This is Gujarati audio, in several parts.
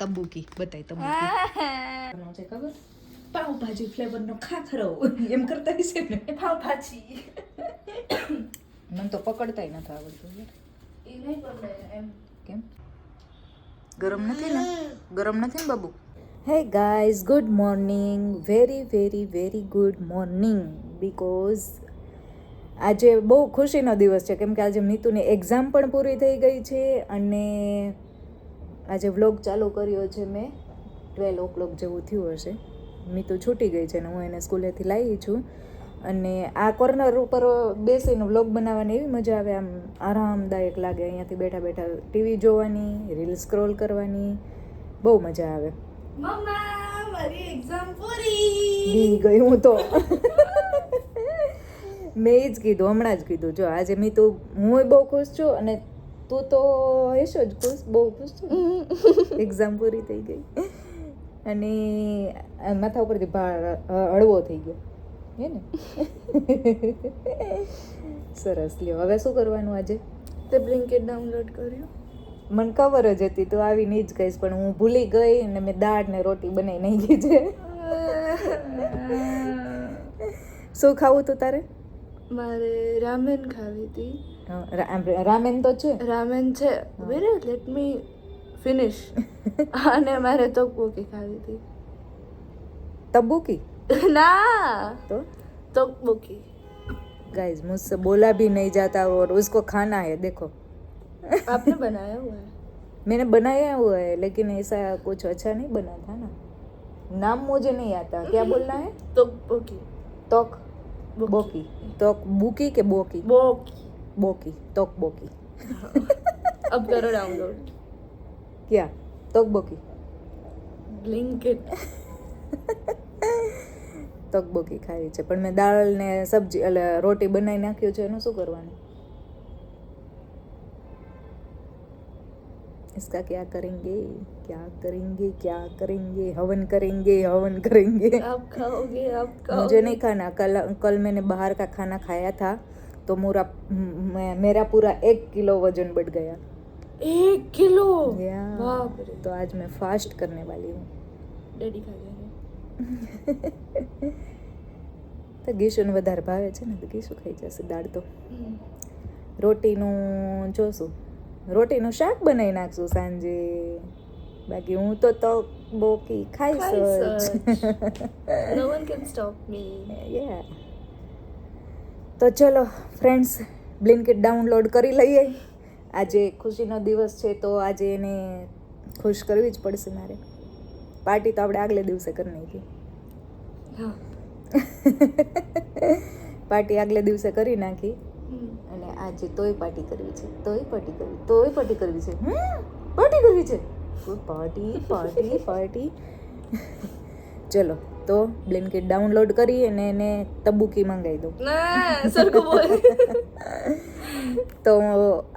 તબુકી બતાય તબુકી છે ખબર પાવભાજી ફ્લેવરનો ખાખરો એમ કરતા હશે ને પાવભાજી મને તો પકડતાય નથી આવડતું એ નહીં પકડાય એમ કેમ ગરમ નથી ને Babu hey guys good morning very very very good morning because આજે બહુ ખુશીનો દિવસ છે કેમ કે આજે મીતુની એક્ઝામ પણ પૂરી થઈ ગઈ છે અને આજે વ્લોગ ચાલુ કર્યો છે મેં 12 જેવું થયું હશે મીતુ છૂટી ગઈ છે ને હું એને સ્કૂલેથી લાવી છું અને આ કોર્નર ઉપર બેસીને વ્લોગ બનાવવાની એવી મજા આવે આમ આરામદાયક લાગે અહીંયાથી બેઠા બેઠા ટીવી જોવાની રીલ સ્ક્રોલ કરવાની બહુ મજા આવે મમ્મા મારી એક્ઝામ પૂરી બી ગઈ હું તો મેં જ કીધું હમણાં જ કીધું જો આજે મીતુ હું બહુ ખુશ છું અને તું તો હશો જ ખુશ બહુ ખુશ છું એક્ઝામ પૂરી થઈ ગઈ અને માથા ઉપરથી ભાર હળવો થઈ ગયો હે ને સરસ લ્યો હવે શું કરવાનું આજે તે બ્લિંકિટ ડાઉનલોડ કર્યું મને ખબર જ હતી તું આવી નહીં જ કહીશ પણ હું ભૂલી ગઈ અને મેં દાળ ને રોટી બનાવી નાખી છે શું ખાવું તું તારે મારે રામેન ખાવી હતી રામેન તો છે રામેન છે વેરે લેટ મી ફિનિશ અને મારે તોકબોકી ખાવી હતી तब्बूकी ना तो तोकबोकी गाइस मुझसे बोला भी नहीं जाता और उसको खाना है देखो आपने बनाया हुआ है मैंने बनाया हुआ है लेकिन ऐसा कुछ अच्छा नहीं बना था ना नाम मुझे नहीं आता क्या बोलना है तोकबोकी तोक बोकी तोक बुकी के बोकी बोकी बोकी तोक बोकी अब करो डाउनलोड क्या तोक बोकी બ્લિંકિટ તકબોકી ખાવી છે પણ મેં દાળ ને સબ્જી એટલે રોટી બનાવી નાખ્યું છે એનું શું કરવાનું इसका क्या करेंगे हवन करेंगे आप खाओगे आप खाओगे मुझे नहीं खाना कल मैंने बाहर का खाना खाया था तो मेरा पूरा 1 किलो वजन बढ़ गया 1 किलो या बाप रे तो आज मैं फास्ट करने वाली हूँ ડેડી ખા ગયા તો ગીશુને વધારે ભાવે છે ને તો ગીશુ ખાઈ જશે દાળ તો રોટીનું જોશું રોટીનું શાક બનાવી નાખશું સાંજે બાકી હું તો બોકી ખાઈશ નો વન કેન સ્ટોપ મી યા તો ચલો ફ્રેન્ડ્સ બ્લિંકિટ ડાઉનલોડ કરી લઈએ આજે ખુશીનો દિવસ છે તો આજે એને ખુશ કરવી જ પડશે મારે પાર્ટી તો આપણે આગલે દિવસે કરી નાખી હા પાર્ટી આગલે દિવસે કરી નાખી અને આજે તોય પાર્ટી કરવી છે પાર્ટી કરવી છે પાર્ટી ચલો તો બ્લિંકિટ ડાઉનલોડ કરી અને એને તબુકી મંગાવી દો ના સરખું બોલ તો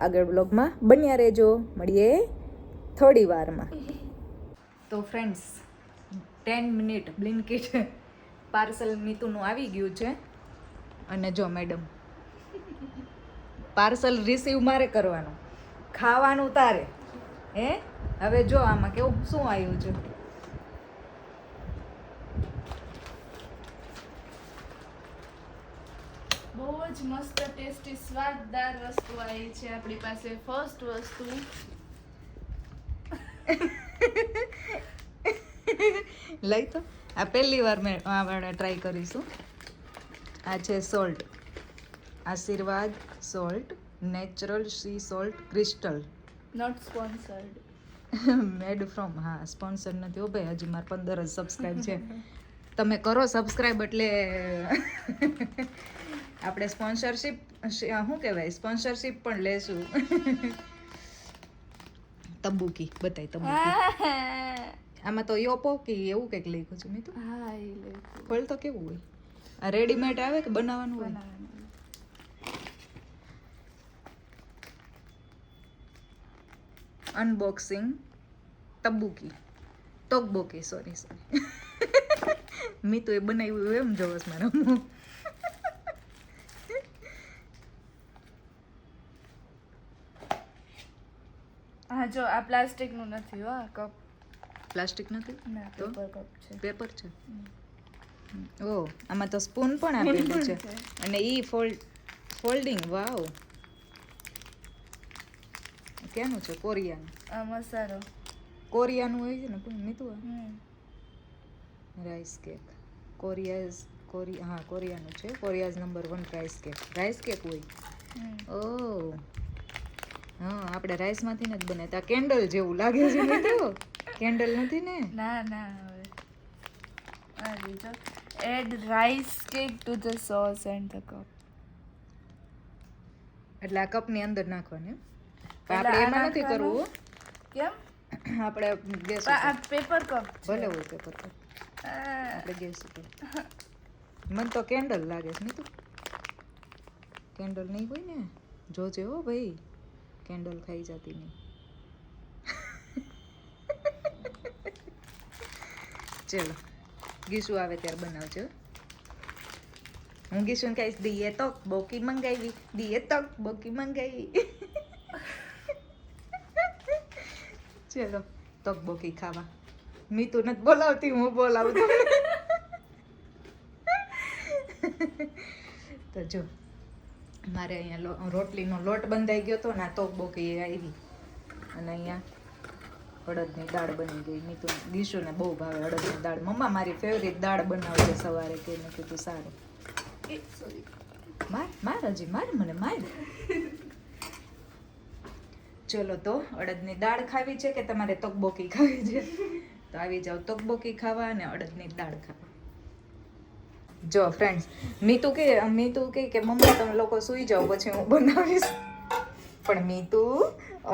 આગળ બ્લોગમાં બન્યા રહેજો મળીએ થોડી વારમાં તો ફ્રેન્ડ્સ 10 મિનિટ બ્લિંકિટ પાર્સલ મીતુનું આવી ગયું છે અને જો મેડમ પાર્સલ રિસીવ મારે કરવાનું ખાવાનું તારે હે હવે જો આમાં કેવું શું આવ્યું છે બહુ જ મસ્ત ટેસ્ટી સ્વાદદાર વસ્તુ આવી છે આપણી પાસે ફર્સ્ટ વસ્તુ લઈ તો આ પહેલી વાર મેં આપણે ટ્રાય કરીશું આ છે salt Aashirvaad salt natural sea salt crystal not sponsored made from હા સ્પોન્સર નથી હો ભાઈ હજી મારે 15 જ સબસ્ક્રાઈબ છે તમે કરો સબસ્ક્રાઈબ એટલે આપણે સ્પોન્સરશિપ શું કહેવાય સ્પોન્સરશિપ પણ લેશું તબુકી બતાય તબુકી આમાં તો યોપો કે એવું કંઈક લખ્યું છે મેં તો હા એ લખ્યું ફળ તો કેવું હોય આ રેડીમેડ આવે કે બનાવવાનું હોય અનબોક્સિંગ તોકબોકી સોરી મેં તો એ બનાવ્યું એમ જોવસ મારા હા જો આ પ્લાસ્ટિકનું નથી હો આ કપ પ્લાસ્ટિક નથી ના તો પેપર કપ છે. પેપર છે. ઓ આમાં તો સ્પૂન પણ આપેલું છે અને ઈ ફોલ્ડિંગ. વાવ, ક્યાંનું છે? કોરિયાનું. આ મસાલો. કોરિયાનું હોય છે ને કોઈ મીઠું હમ. Rice cake. કોરિયાનું છે. કોરિયાઝ નંબર 1 રાઈસ કેક હોય. ઓ હા, આપણે રાઈસમાંથી જ બને. તા કેન્ડલ જેવું લાગે છે મીઠું. કેન્ડલ નથી ને? ના ના, હવે આ લીધો. Add rice cake to the sauce and the cup. એટલે આ કપની અંદર નાખવાની. પણ એટલે આપણે આ એમાં નથી નાખવાનું? કરવું. કેમ? આપણે ગેસ આ ઉપર. પેપર કપ ભલે હોય પેપર કપ. આપણે ગેસ ઉપર. મને તો કેન્ડલ લાગે છે નહીં? તું કેન્ડલ નહીં હોય ને? જોજે હો ભાઈ, કેન્ડલ ખાઈ જતી નહીં. ચલો, ગીસુ આવે ત્યારે બનાવજો. હું ગીસુને કહીશ દીએ તો બોકી મંગાવી, દીએ તો બોકી મંગાવી. ચલો તકબોકી ખાવા. મીતુ નથી બોલાવતી, હું બોલાવું તમને. તો જો મારે અહીંયા રોટલીનો લોટ બંધાઈ ગયો હતો ને આ તકબોકી આવી અને અહીંયા અડદની દાળ બની ગઈ. મીતુ ગીશુને બહુ ભાવે અડદની દાળ. મમ્મા મારી ફેવરિટ દાળ બનાવજે સવારે કે. મેં કીધું સારું. માર હજી મને માર. ચલો તો અડદની દાળ ખાવી છે કે તમારે તકબોકી ખાવી છે? તો આવી જાઓ તકબોકી ખાવા અને અડદની દાળ ખાવા. જો ફ્રેન્ડ્સ, મીતુ કે કે મમ્મા તમે લોકો સૂઈ જાઓ પછી હું બનાવીશ. પણ મીતુ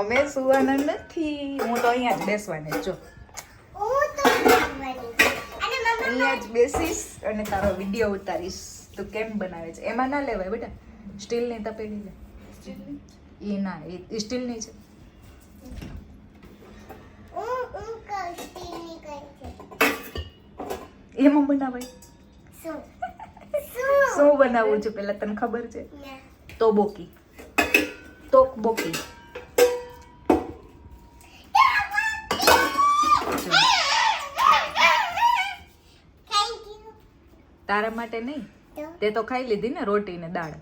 અમે સુવાના નથી. હું તો અહીંયા જ બેસવાની. જો અહીંયા જ બેસીશ અને તારો વિડીયો ઉતારીશ. તું કેમ બનાવે છે? એમાં ના લેવાય બેટા, સ્ટીલની તપેલી લે. એ ના, એ સ્ટીલની છે. એમાં બનાવાય. શું બનાવવું છે પેલા તને ખબર છે? તોબોકી. તારા માટે નહીં, તે તો ખાઈ લીધી ને રોટી ને દાળ.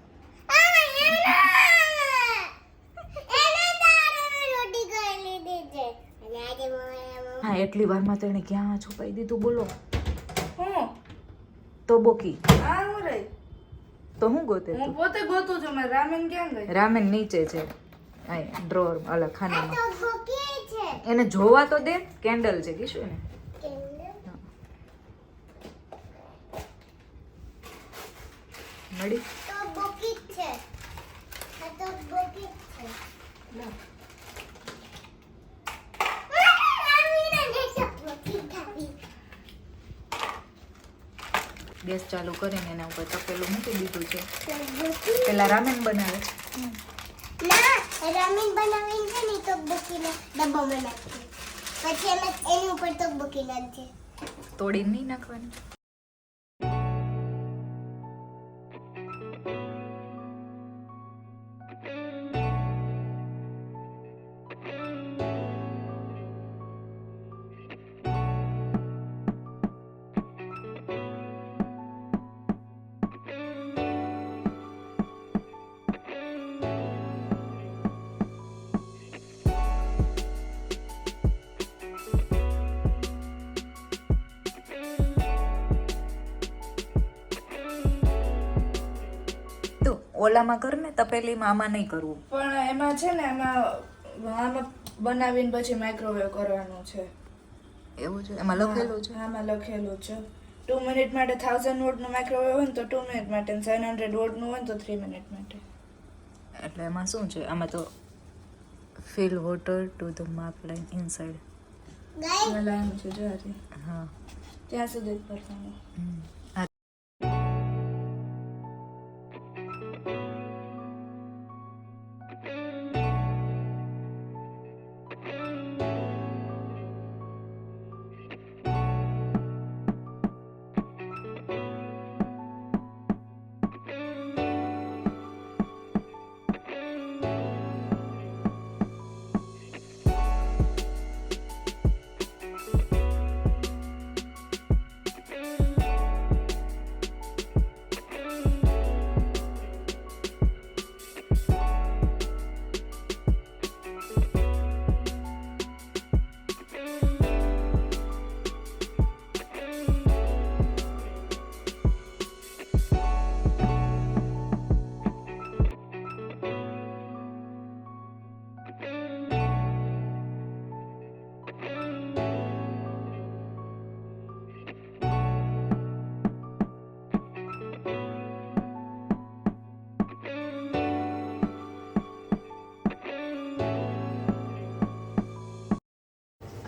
હા, એટલી વારમાં તો એને ક્યાં છુપાઈ દીધું બોલો? હું તોબોકી. આ હું રહી. તો હું ગોતે હું તું? પોતે ગોતું છું. મેં રામેન ક્યાં ગઈ? રામેન નીચે છે ડ્રોર અલા ખાનામાં. એને જોવા તો દે. કેન્ડલ છે કીશું ને. મળી ગેસ ચાલુ કરીને એના ઉપર તપેલું મૂકી દીધું છે. પેલા રામેન બનાવે છે. રામેન બનાવીને છે ને તકબોકીને ડબ્બામાં નાખીએ. પછી એની ઉપર તકબોકી નાખીએ. તોડીને નહીં નાખવાની. ઓલામાં કર ને તપેલીમાં, આમાં નહીં કરવું. પણ એમાં છે ને આમાં બનાવીને પછી માઇક્રોવેવ કરવાનું છે. એવું છે? એમાં લખેલું છે? આમાં લખેલું છે 2 મિનિટ માટે 1000 વોટનું માઇક્રોવેવ હોય ને તો 2 મિનિટ માટે, 700 વોટનું હોય ને તો 3 મિનિટ માટે. એટલે એમાં શું છે? આમાં તો ફિલ વોટર ટુ ધ માપ લાઈન ઇનસાઇડ. લાઈન છે જો હજી. હા, ત્યાં સુધી જ ભરવાનું.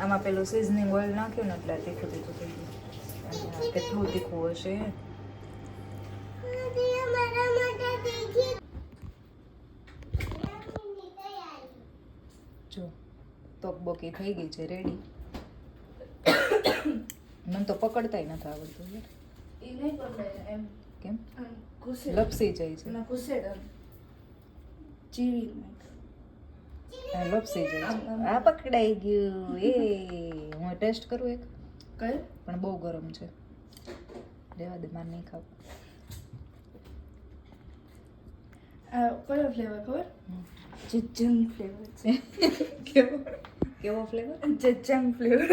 આમાં પેલું સિઝનિંગ ઓઇલ નાખ્યું ને એટલે તીખું તીખું થઈ ગયું. અને આ કેટલું તીખું હશે. મારા માટે દેખી જો તોકબોકી થઈ ગઈ છે રેડી. મને તો પકડતાય નથી આવડતું યાર. એ નહીં પકડાય એમ કેમ? આમ ઘૂસે લપસી જાય છે. ના ઘૂસેડ આમ ચીવી નાખ. આ લપસી જાય છે. આ પકડાઈ ગયું. એ હું ટેસ્ટ કરું એક. કયું? પણ બહુ ગરમ છે. રહેવા દે, મારે નહીં ખાવું. આ કયો ફ્લેવર ખબર? જજંગ ફ્લેવર છે. કેવો કેવો ફ્લેવર? જજંગ ફ્લેવર.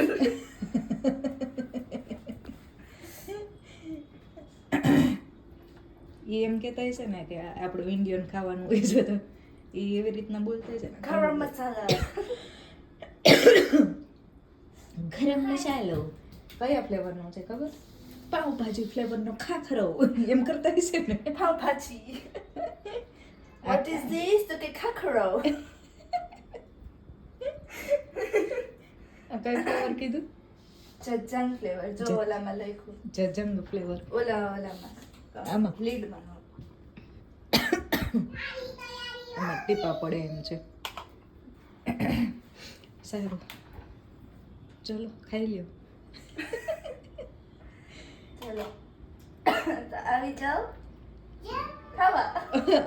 એ એમ કહેતા હશે ને કે આપણું ઇન્ડિયન ખાવાનું હોય છે તો એ એવી રીતના બોલતા હશે ને. ગરમ મસાલા. ગરમ મસાલો કયા ફ્લેવરનો છે ખબર? પાવભાજી ફ્લેવરનો ખાખરો એમ કરતા હશે ને. પાવ ભાજી. What is this? તો કે ખાખરો. આ કઈ ફ્લેવર કીધું? જજંગ ફ્લેવર. જો ઓલામાં લખ્યું. જજંગ ફ્લેવર. ઓલામાં આમાં લીડમાં. આમાં ટીપા પડે એમ છે. સારું ચલો ખાઈ લ્યો. ચલો તો આવી જાઓ ખાવા.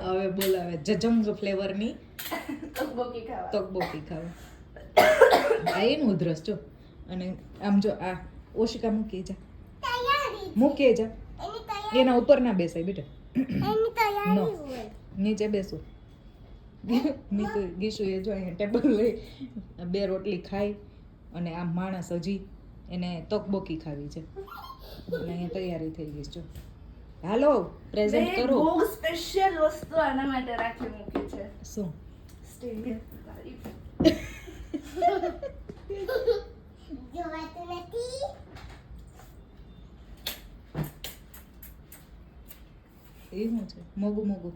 હવે બોલાવે જજંગ ફ્લેવરની તકબોકી ખાવા. તકબોકી ખાવા. આ એનું ઉધરસ જો. અને આમ જો આ ઓશિકા મૂકી જા, તૈયારી મૂકી જા. એની તૈયારી એના ઉપર ના બેસાય બેટા. એની તૈયારી No. હોય. નીચે બેસું. નીચે ગીશુ એ જો અહીંયા ટેબલ લઈ બે રોટલી ખાઈ અને આ માણસ હજી એને તકબોકી ખાવી છે. એટલે અહીંયા તૈયારી થઈ ગઈ છે જો. હાલો પ્રેઝન્ટ મેં કરો. બહુ સ્પેશિયલ વસ્તુ આના માટે રાખી મૂકી છે. શું? સ્ટેડિયમ જોવાતું નથી. એ શું છે? મોગું મોગું.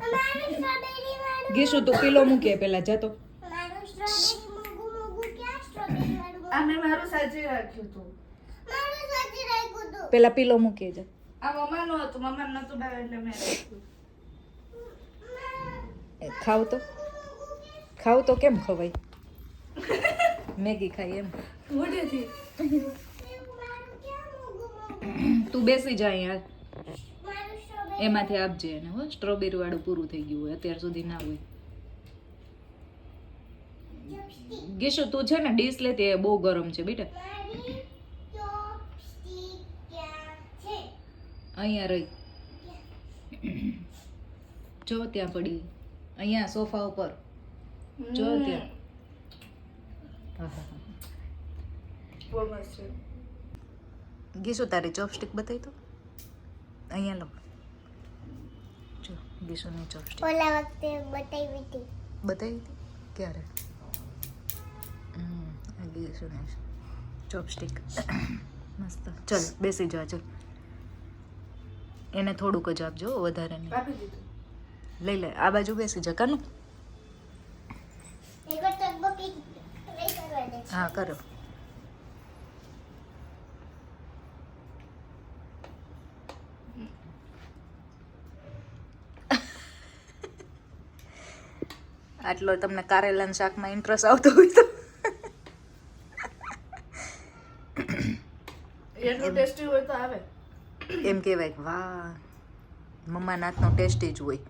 અમારું સ્ટ્રોબેરી વાળું ગીશુ તું કિલો મૂકે પેલા જતો. મારું સ્ટ્રોબેરી મોગું મોગું ક્યાં સ્ટ્રોબેરી વાળું આ મેં મારું સાચી રાખ્યું હતું. મારું સાચી રાખ્યું હતું. પેલા પીલો મૂકી જા. આ મમ્માનું હતું, મમ્માને નતું ભાવે એટલે મેં રાખ્યું. ખાવ તો ખાવ તો કેમ ખવાય? મેગી ખાઈ એમ. મોઢેથી. મારું ક્યાં મોગું મોગું? તું બેસી જા અહીંયા. મારું સ્ટ્રોબેરી એમાંથી આપજે એને હો. સ્ટ્રોબેરી વાળું પૂરું થઈ ગયું હોય અત્યાર સુધી ના હોય. ગીશુ તું છે ને ડીશ લેતી એ બહુ ગરમ છે બેટા. મારી ચોપસ્ટિક ક્યાં છે? અહીંયા રહી જો ત્યાં પડી. અહીંયા સોફા ઉપર જો ત્યાં. આહાહા. બહુ મસ્ત છે. ગીશુ તારી ચોપસ્ટિક બતાવી તો. અહીંયા લો જો ગીશુની ચોપસ્ટિક ઓલા વખતે બતાવી હતી. બતાવી હતી ક્યારે? આ ગીશુની ચોપસ્ટિક મસ્ત. ચલ બેસી જા. ચલ એને થોડુંક જ આપજો વધારે નહીં. આપી દીધું. લઈ લે આ બાજુ બેસી જા. કાનું એક વાર તકબકી ટ્રાય કરવા દે. હા કરો. આટલો તમને કારેલાના શાકમાં ઇન્ટરેસ્ટ આવતો હોય તો એટલું ટેસ્ટી હોય તો આવે. એમ કહેવાય કે વાહ મમ્માના હાથનો ટેસ્ટી જ હોય.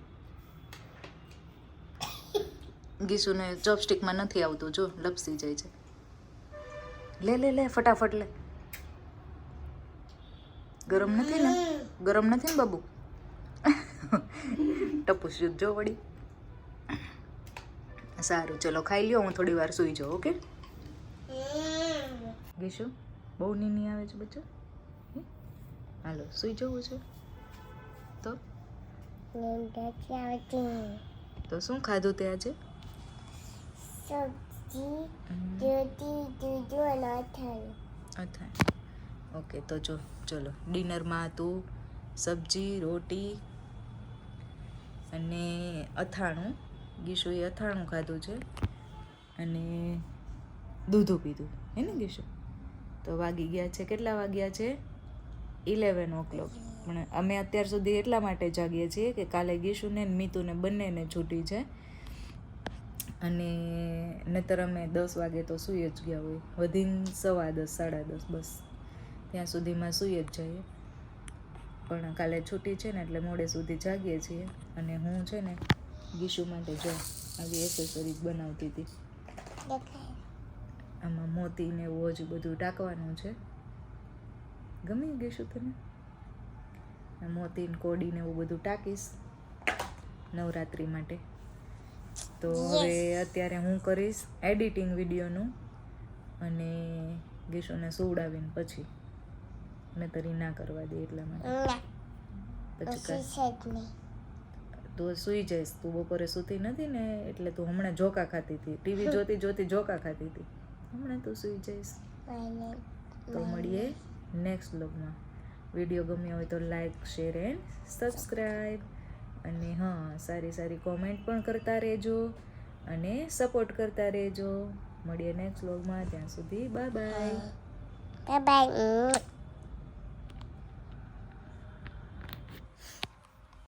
ગીશુને ચોપસ્ટિકમાં નથી આવતું જો લપસી જાય છે. લે લે લે ફટાફટ લે. ગરમ નથી ને? ગરમ નથી ને બાબુ? ટપુસ જો વળી. સારું ચલો ખાઈ લ્યો. હું થોડી વાર સૂઈ જાઉં. ઓકે ગીશુ બહુ નીની આવે છે બચ્ચો. હાલો સૂઈ જવું છે તો. તો શું ખાધું તે આજે? સબ્જી રોટી દૂધ અને અથાણું. અચ્છા ઓકે તો જો ચલો ડિનરમાં હતું સબ્જી રોટી અને અથાણું. ગીશુએ અથાણું ખાધું છે અને દૂધું પીધું હે ને ગીશુ? તો વાગી ગયા છે, કેટલા વાગ્યા છે? 11 o'clock. પણ અમે અત્યાર સુધી એટલા માટે જાગીએ છીએ કે કાલે ગીશુને ને મીતુને બંનેને છૂટી છે, અને નહીતર અમે 10 વાગે તો સૂઈ જ ગયા હોય, વધીને 10:15 10:30 બસ ત્યાં સુધીમાં સૂઈ જ જઈએ. પણ કાલે છૂટી છે ને એટલે મોડે સુધી જાગીએ છીએ. અને હું છે ને ગીશુ માટે જો આવી એસેસરીઝ બનાવતી હતી. આમાં મોતી ને એવું હજી બધું ટાંકવાનું છે. ગમી ગીશુ તને? મોતી ને કોડી ને એવું બધું ટાંકીશ નવરાત્રિ માટે. તો હવે અત્યારે હું કરીશ એડિટિંગ વિડીયોનું, અને ગીશુને સુવડાવીને પછી નહીતર ના કરવા દે એટલા માટે. પછી તું સૂઈ જઈશ, તું બપોરે સૂતી નથી ને એટલે તું હમણાં ઝોકા ખાતી હતી, ટીવી જોતી જોતી ઝોકા ખાતી હતી, હમણાં તું સૂઈ જઈશ. તો મળીએ નેક્સ્ટ વ્લોગમાં. વિડીયો ગમ્યો હોય તો લાઈક, શેર એન્ડ સબસ્ક્રાઈબ, અને હા સારી સારી કોમેન્ટ પણ કરતા રહેજો અને સપોર્ટ કરતા રહેજો. મળીએ નેક્સ્ટ વ્લોગમાં, ત્યાં સુધી બાય બાય. Bye bye.